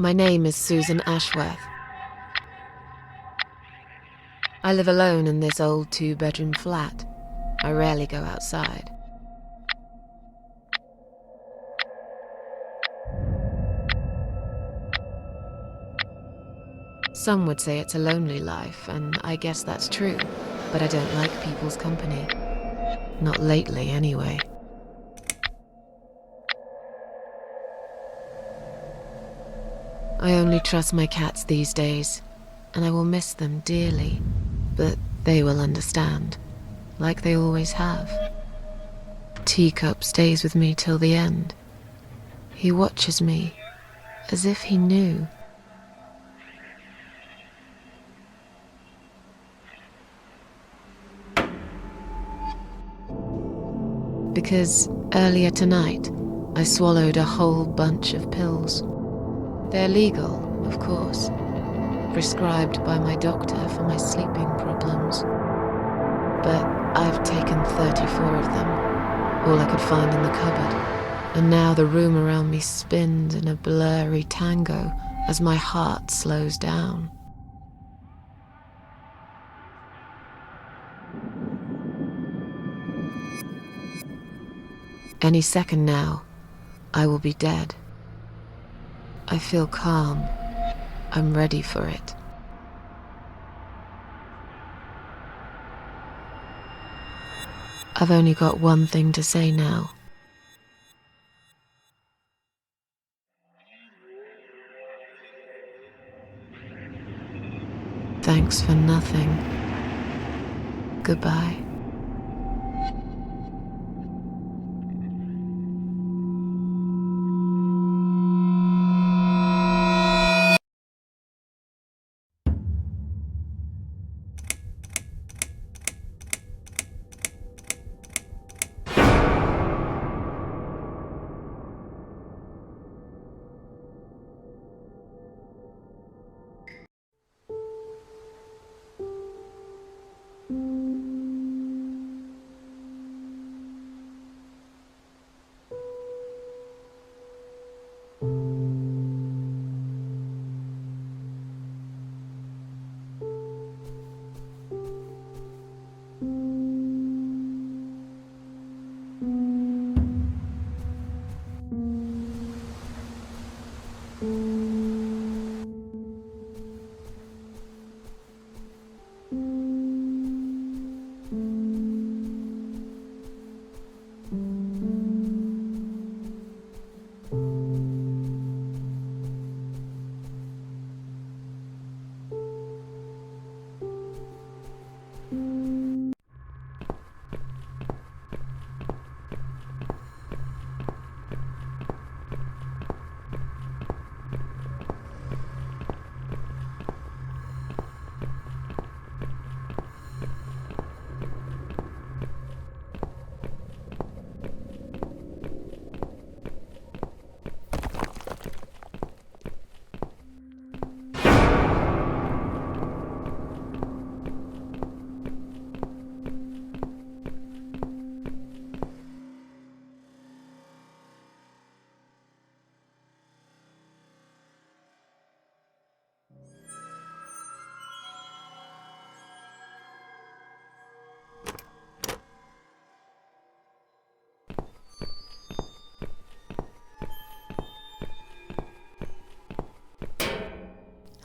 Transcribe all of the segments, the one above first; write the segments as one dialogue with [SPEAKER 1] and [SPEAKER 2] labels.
[SPEAKER 1] My name is Susan Ashworth. I live alone in this old 2-bedroom flat. I rarely go outside. Some would say it's a lonely life, and I guess that's true, but I don't like people's company. Not lately, anyway. I only trust my cats these days, and I will miss them dearly, but they will understand, like they always have. Teacup stays with me till the end. He watches me, as if he knew. Because earlier tonight, I swallowed a whole bunch of pills. They're legal, of course, prescribed by my doctor for my sleeping problems. But I've taken 34 of them, all I could find in the cupboard, and now the room around me spins in a blurry tango as my heart slows down. Any second now, I will be dead. I feel calm. I'm ready for it. I've only got one thing to say now. Thanks for nothing. Goodbye.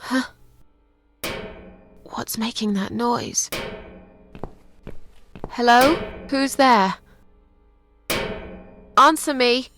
[SPEAKER 1] Huh? What's making that noise? Hello? Who's there? Answer me!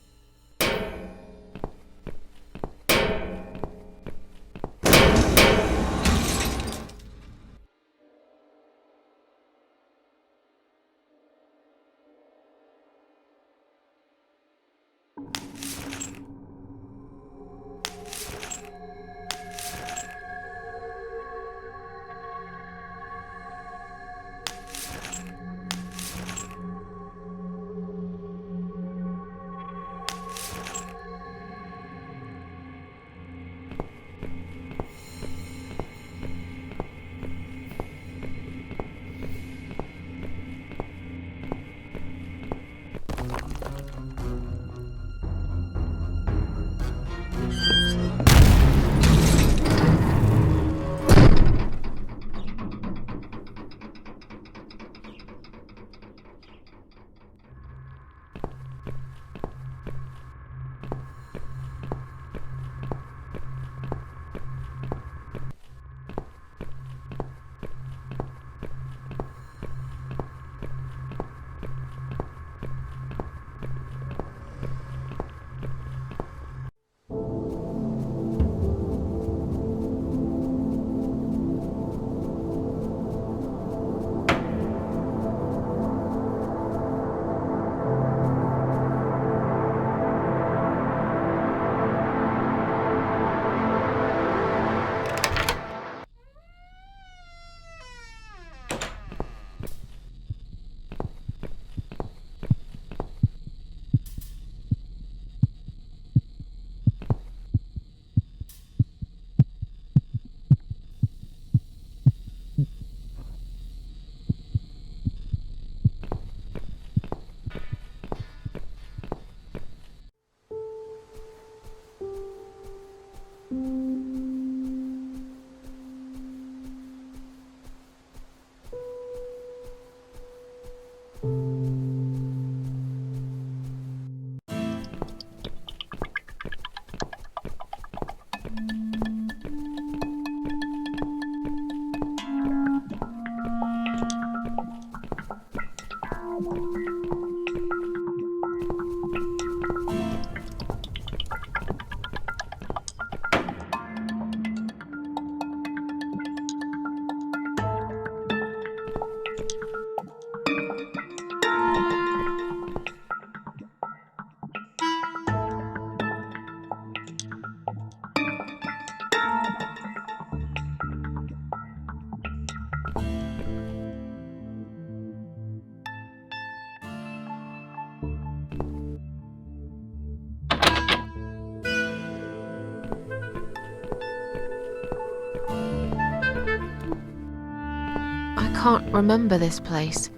[SPEAKER 1] can't remember this place.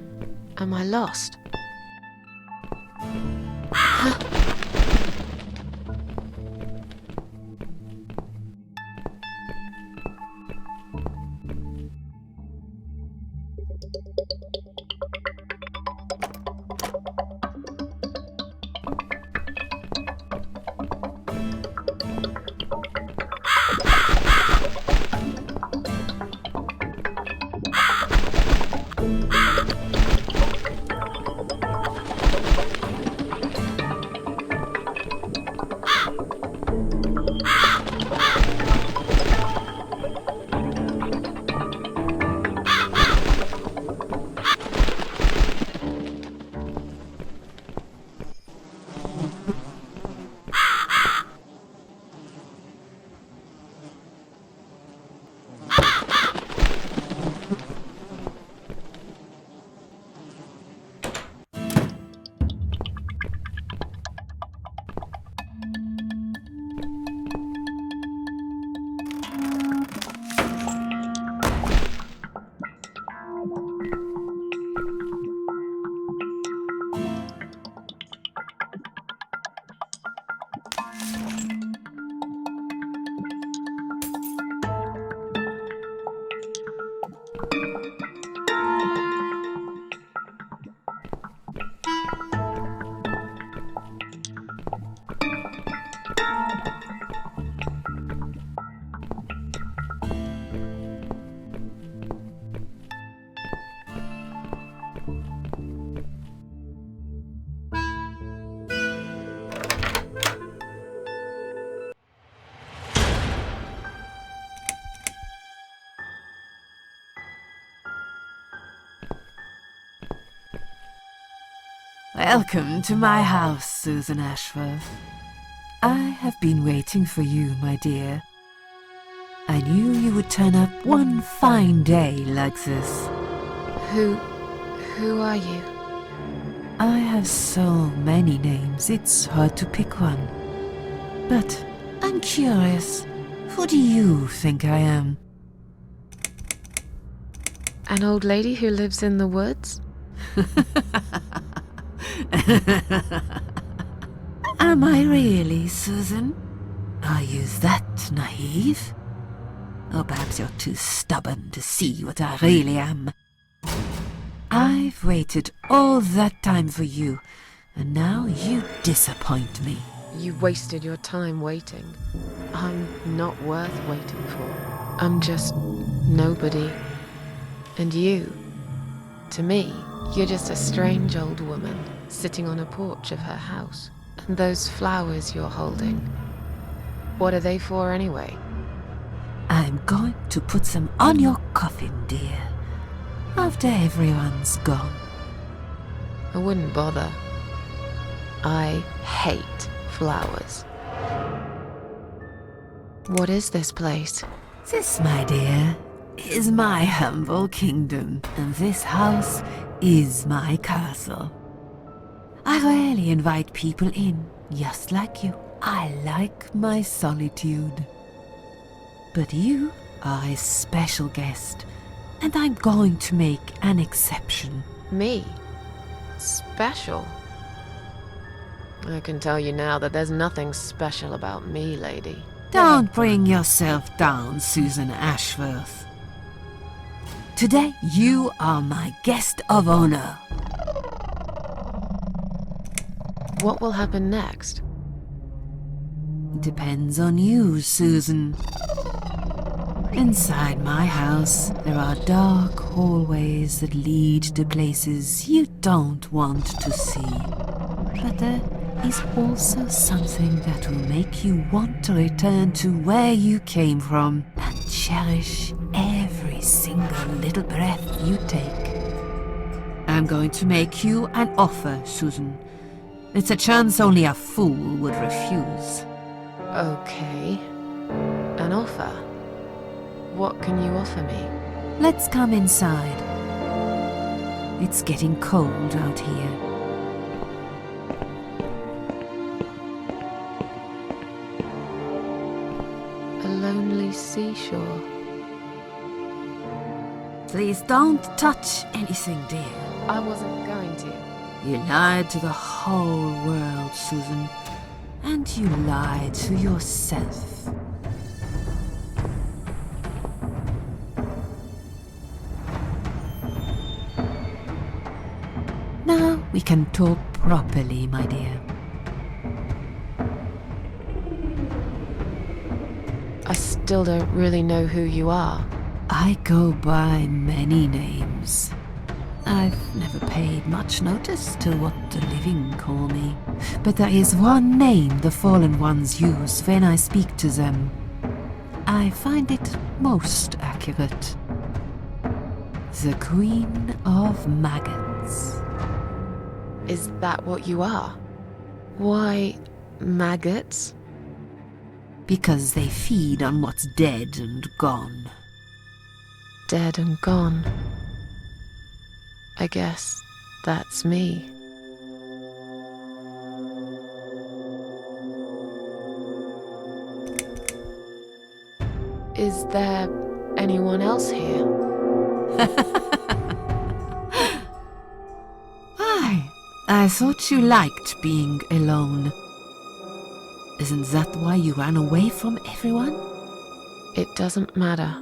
[SPEAKER 1] Am I lost? Huh?
[SPEAKER 2] Welcome to my house, Susan Ashworth. I have been waiting for you, my dear. I knew you would turn up one fine day like this.
[SPEAKER 1] Who are you?
[SPEAKER 2] I have so many names, it's hard to pick one. But I'm curious, who do you think I am?
[SPEAKER 1] An old lady who lives in the woods?
[SPEAKER 2] Am I really, Susan? Are you that naive? Or perhaps you're too stubborn to see what I really am. I've waited all that time for you, and now you disappoint me.
[SPEAKER 1] You wasted your time waiting. I'm not worth waiting for. I'm just nobody. And you, to me, you're just a strange old woman sitting on a porch of her house. And those flowers you're holding, what are they for anyway?
[SPEAKER 2] I'm going to put them on your coffin, dear, after everyone's gone.
[SPEAKER 1] I wouldn't bother. I hate flowers. What is this place?
[SPEAKER 2] This, my dear, is my humble kingdom, and this house is my castle. I rarely invite people in, just like you. I like my solitude. But you are a special guest, and I'm going to make an exception.
[SPEAKER 1] Me? Special? I can tell you now that there's nothing special about me, lady.
[SPEAKER 2] Don't bring yourself down, Susan Ashworth. Today, you are my guest of honor.
[SPEAKER 1] What will happen next?
[SPEAKER 2] Depends on you, Susan. Inside my house, there are dark hallways that lead to places you don't want to see. But there is also something that will make you want to return to where you came from and cherish every single little breath you take. I'm going to make you an offer, Susan. It's a chance only a fool would refuse.
[SPEAKER 1] Okay. An offer? What can you offer me?
[SPEAKER 2] Let's come inside. It's getting cold out here.
[SPEAKER 1] A lonely seashore.
[SPEAKER 2] Please don't touch anything, dear.
[SPEAKER 1] I wasn't going to.
[SPEAKER 2] You lied to the whole world, Susan. And you lied to yourself. Now we can talk properly, my dear.
[SPEAKER 1] I still don't really know who you are.
[SPEAKER 2] I go by many names. I've never paid much notice to what the living call me, but there is one name the fallen ones use when I speak to them. I find it most accurate. The Queen of Maggots.
[SPEAKER 1] Is that what you are? Why, maggots?
[SPEAKER 2] Because they feed on what's dead and gone.
[SPEAKER 1] Dead and gone. I guess that's me. Is there anyone else here?
[SPEAKER 2] I thought you liked being alone. Isn't that why you ran away from everyone?
[SPEAKER 1] It doesn't matter.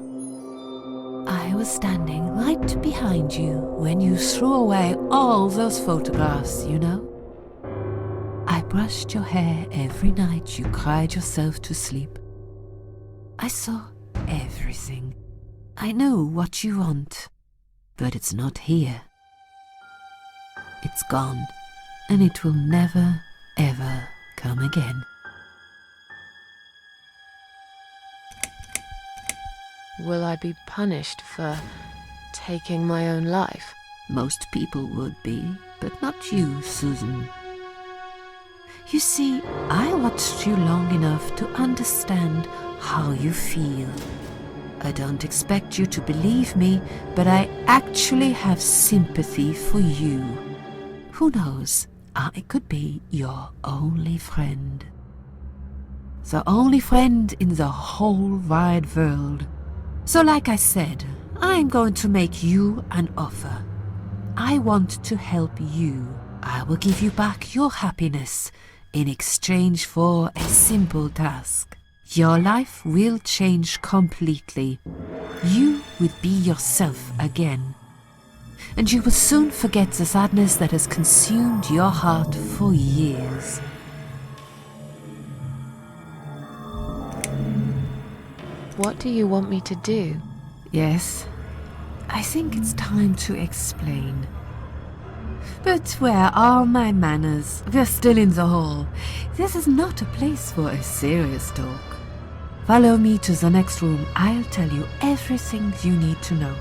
[SPEAKER 2] I was standing right behind you when you threw away all those photographs, you know? I brushed your hair every night you cried yourself to sleep. I saw everything. I know what you want, but it's not here. It's gone, and it will never, ever come again.
[SPEAKER 1] Will I be punished for taking my own life?
[SPEAKER 2] Most people would be, but not you, Susan. You see, I watched you long enough to understand how you feel. I don't expect you to believe me, but I actually have sympathy for you. Who knows, I could be your only friend. The only friend in the whole wide world. So like I said, I'm going to make you an offer. I want to help you. I will give you back your happiness in exchange for a simple task. Your life will change completely. You will be yourself again. And you will soon forget the sadness that has consumed your heart for years.
[SPEAKER 1] What do you want me to do?
[SPEAKER 2] Yes, I think it's time to explain. But where are my manners? We're still in the hall. This is not a place for a serious talk. Follow me to the next room. I'll tell you everything you need to know.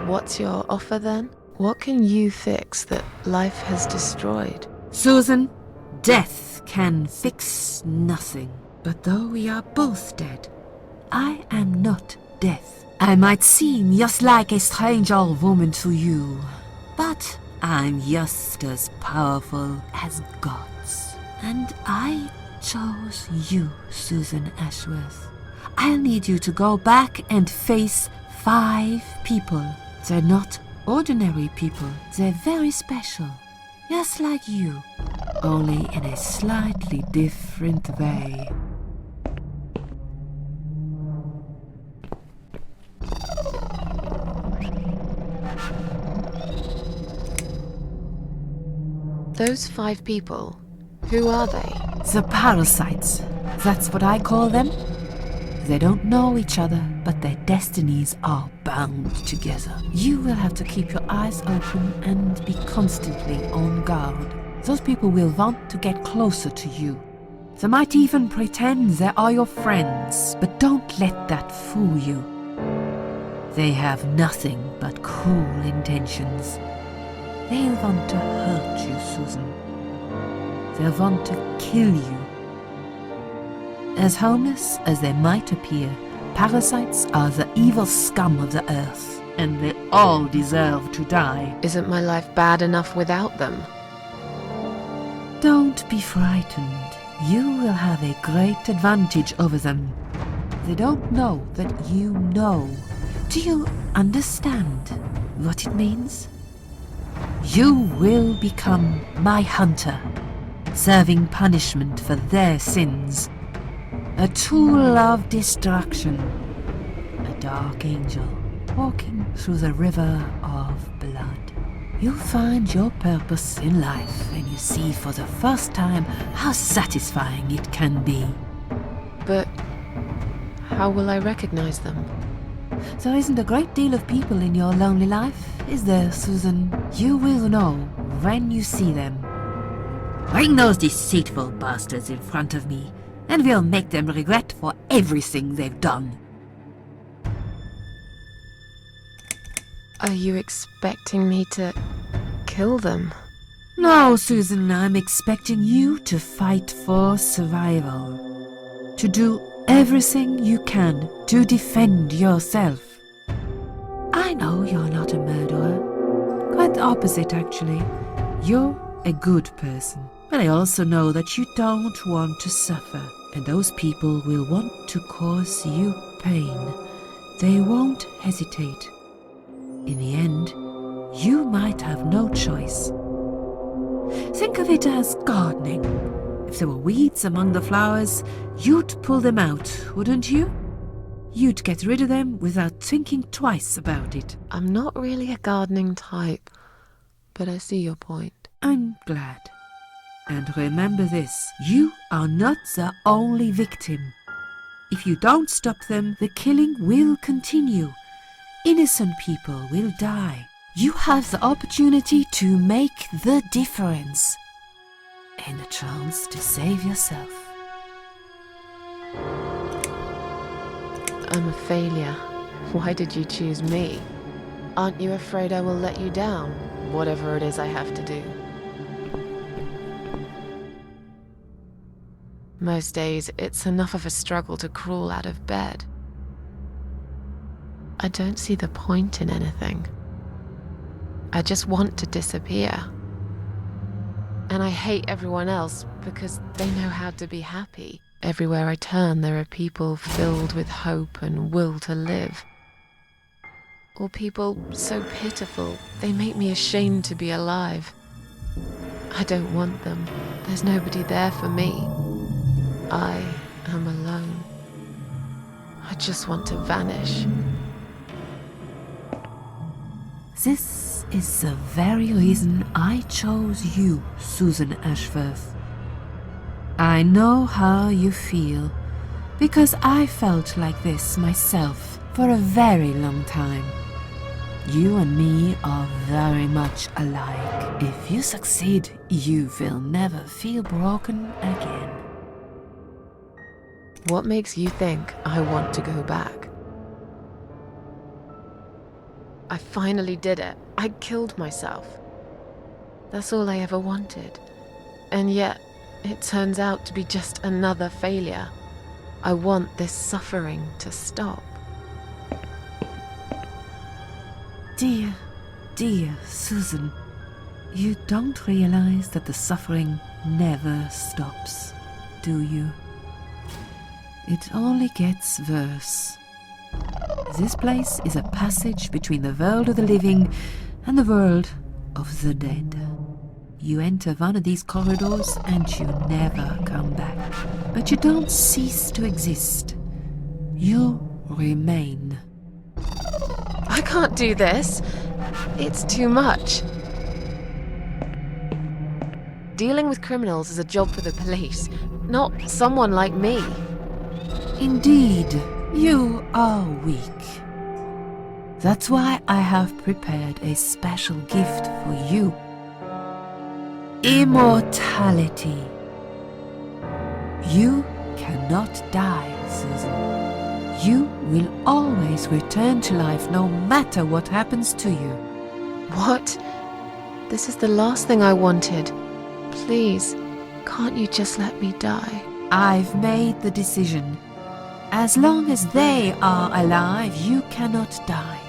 [SPEAKER 1] What's your offer then? What can you fix that life has destroyed?
[SPEAKER 2] Susan, death can fix nothing. But though we are both dead, I am not death. I might seem just like a strange old woman to you, but I'm just as powerful as gods. And I chose you, Susan Ashworth. I'll need you to go back and face 5 people. They're not ordinary people. They're very special. Just like you, only in a slightly different way.
[SPEAKER 1] Those 5 people, who are they?
[SPEAKER 2] The parasites. That's what I call them. They don't know each other, but their destinies are bound together. You will have to keep your eyes open and be constantly on guard. Those people will want to get closer to you. They might even pretend they are your friends, but don't let that fool you. They have nothing but cruel intentions. They'll want to hurt you, Susan. They'll want to kill you. As harmless as they might appear, parasites are the evil scum of the earth, and they all deserve to die.
[SPEAKER 1] Isn't my life bad enough without them?
[SPEAKER 2] Don't be frightened. You will have a great advantage over them. They don't know that you know. Do you understand what it means? You will become my hunter, serving punishment for their sins. A tool of destruction. A dark angel walking through the river of blood. You'll find your purpose in life when you see for the first time how satisfying it can be.
[SPEAKER 1] But how will I recognize them?
[SPEAKER 2] There isn't a great deal of people in your lonely life, is there, Susan? You will know when you see them. Bring those deceitful bastards in front of me, and we'll make them regret for everything they've done.
[SPEAKER 1] Are you expecting me to kill them?
[SPEAKER 2] No, Susan, I'm expecting you to fight for survival. To do everything you can to defend yourself. I know you're not a murderer. Quite the opposite, actually. You're a good person. But I also know that you don't want to suffer. And those people will want to cause you pain. They won't hesitate. In the end, you might have no choice. Think of it as gardening. If there were weeds among the flowers, you'd pull them out, wouldn't you? You'd get rid of them without thinking twice about it.
[SPEAKER 1] I'm not really a gardening type, but I see your point.
[SPEAKER 2] I'm glad. And remember this, you are not the only victim. If you don't stop them, the killing will continue. Innocent people will die. You have the opportunity to make the difference. And a chance to save yourself.
[SPEAKER 1] I'm a failure. Why did you choose me? Aren't you afraid I will let you down, whatever it is I have to do? Most days, it's enough of a struggle to crawl out of bed. I don't see the point in anything. I just want to disappear. And I hate everyone else because they know how to be happy. Everywhere I turn, there are people filled with hope and will to live. Or people so pitiful, they make me ashamed to be alive. I don't want them. There's nobody there for me. I am alone. I just want to vanish.
[SPEAKER 2] This is the very reason I chose you, Susan Ashworth. I know how you feel, because I felt like this myself for a very long time. You and me are very much alike. If you succeed, you will never feel broken again.
[SPEAKER 1] What makes you think I want to go back? I finally did it. I killed myself. That's all I ever wanted. And yet, it turns out to be just another failure. I want this suffering to stop.
[SPEAKER 2] Dear, dear Susan, you don't realize that the suffering never stops, do you? It only gets worse. This place is a passage between the world of the living and the world of the dead. You enter one of these corridors and you never come back. But you don't cease to exist. You remain.
[SPEAKER 1] I can't do this. It's too much. Dealing with criminals is a job for the police, not someone like me.
[SPEAKER 2] Indeed, you are weak. That's why I have prepared a special gift for you. Immortality. You cannot die, Susan. You will always return to life no matter what happens to you.
[SPEAKER 1] What? This is the last thing I wanted. Please, can't you just let me die?
[SPEAKER 2] I've made the decision. As long as they are alive, you cannot die.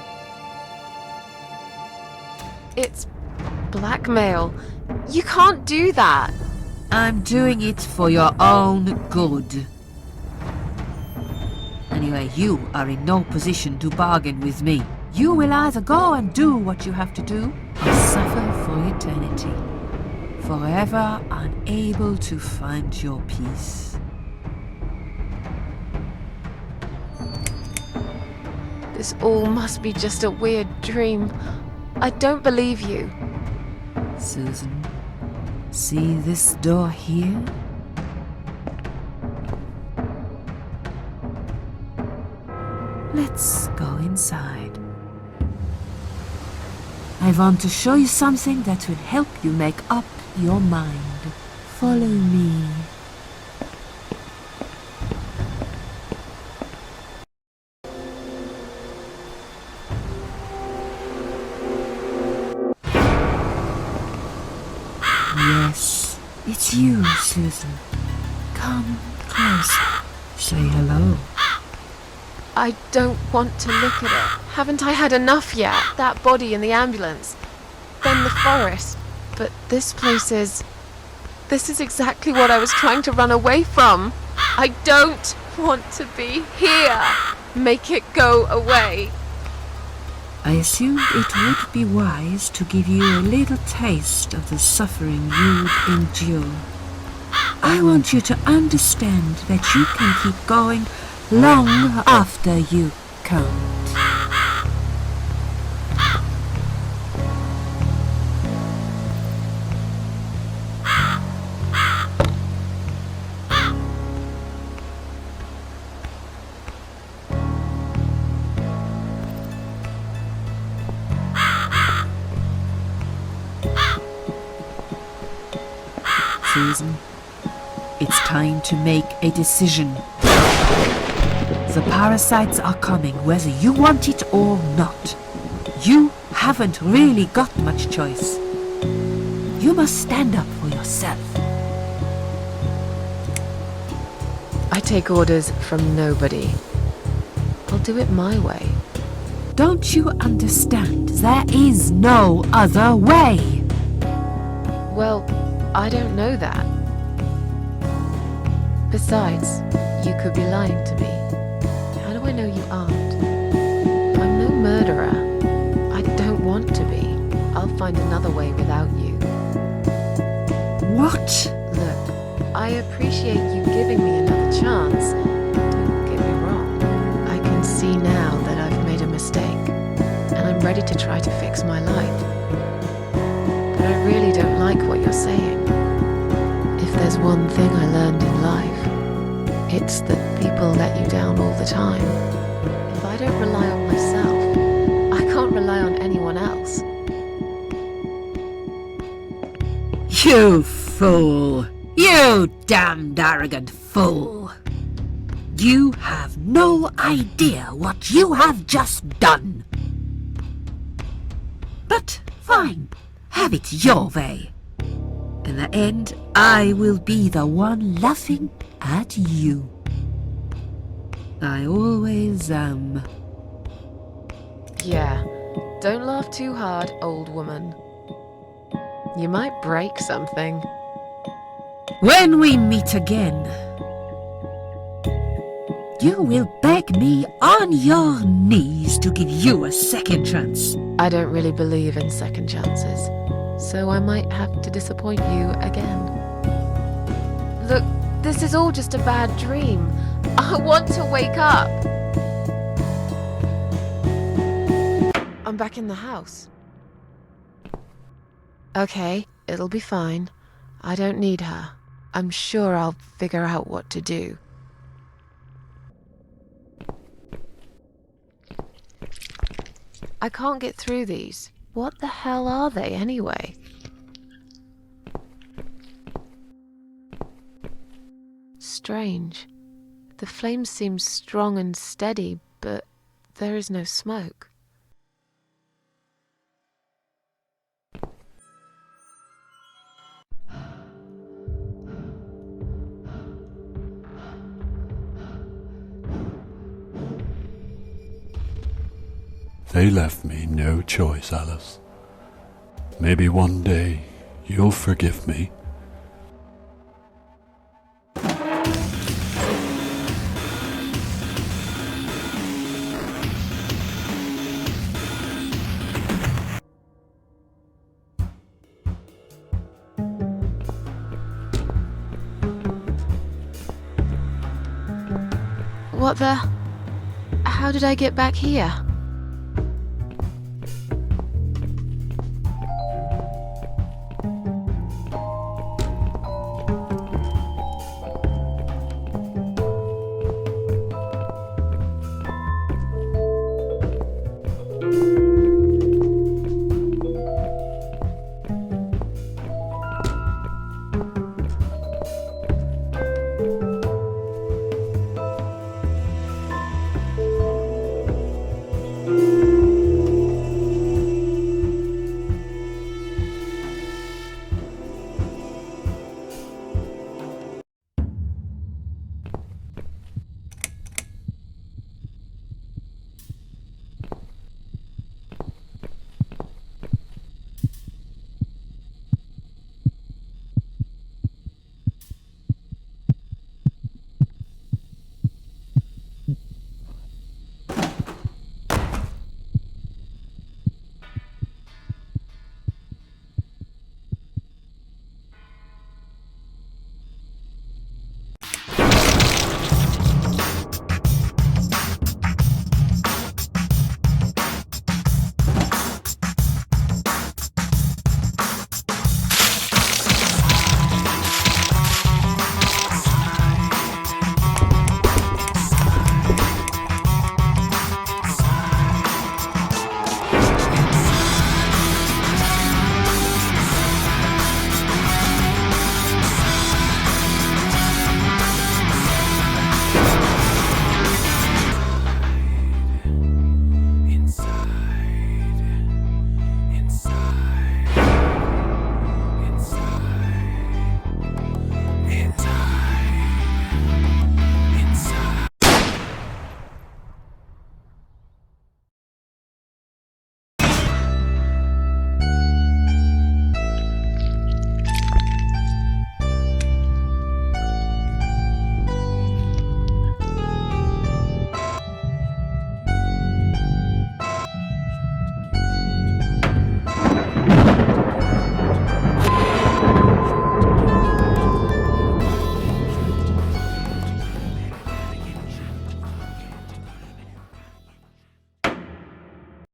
[SPEAKER 1] It's blackmail. You can't do that.
[SPEAKER 2] I'm doing it for your own good. And you Anyway, you are in no position to bargain with me. You will either go and do what you have to do, or suffer for eternity, forever unable to find your peace.
[SPEAKER 1] This all must be just a weird dream. I don't believe you.
[SPEAKER 2] Susan, see this door here? Let's go inside. I want to show you something that will help you make up your mind. Follow me. Yes, it's you, Susan. Come closer. Say hello.
[SPEAKER 1] I don't want to look at it. Haven't I had enough yet? That body in the ambulance. Then the forest. But this place is... This is exactly what I was trying to run away from. I don't want to be here. Make it go away.
[SPEAKER 2] I assumed it would be wise to give you a little taste of the suffering you'd endure. I want you to understand that you can keep going long after you can't. Susan, it's time to make a decision. The parasites are coming, whether you want it or not. You haven't really got much choice. You must stand up for yourself.
[SPEAKER 1] I take orders from nobody. I'll do it my way.
[SPEAKER 2] Don't you understand? There is no other way.
[SPEAKER 1] Well, I don't know that. Besides, you could be lying to me. How do I know you aren't? I'm no murderer. I don't want to be. I'll find another way without you.
[SPEAKER 2] What?
[SPEAKER 1] Look, I appreciate you giving me another chance. Don't get me wrong. I can see now that I've made a mistake, and I'm ready to try to fix my life. But I really don't like what you're saying. If there's one thing I learned in life, it's that people let you down all the time. If I don't rely on myself, I can't rely on anyone else.
[SPEAKER 2] You fool! You damned arrogant fool! You have no idea what you have just done. But fine, have it your way. In the end, I will be the one laughing at you. I always am.
[SPEAKER 1] Yeah, don't laugh too hard, old woman. You might break something.
[SPEAKER 2] When we meet again, you will beg me on your knees to give you a second chance.
[SPEAKER 1] I don't really believe in second chances, so I might have to disappoint you again. Look, this is all just a bad dream. I want to wake up. I'm back in the house. Okay, it'll be fine. I don't need her. I'm sure I'll figure out what to do. I can't get through these. What the hell are they anyway? Strange. The flame seems strong and steady, but there is no smoke.
[SPEAKER 3] They left me no choice, Alice. Maybe one day you'll forgive me.
[SPEAKER 1] What the? How did I get back here?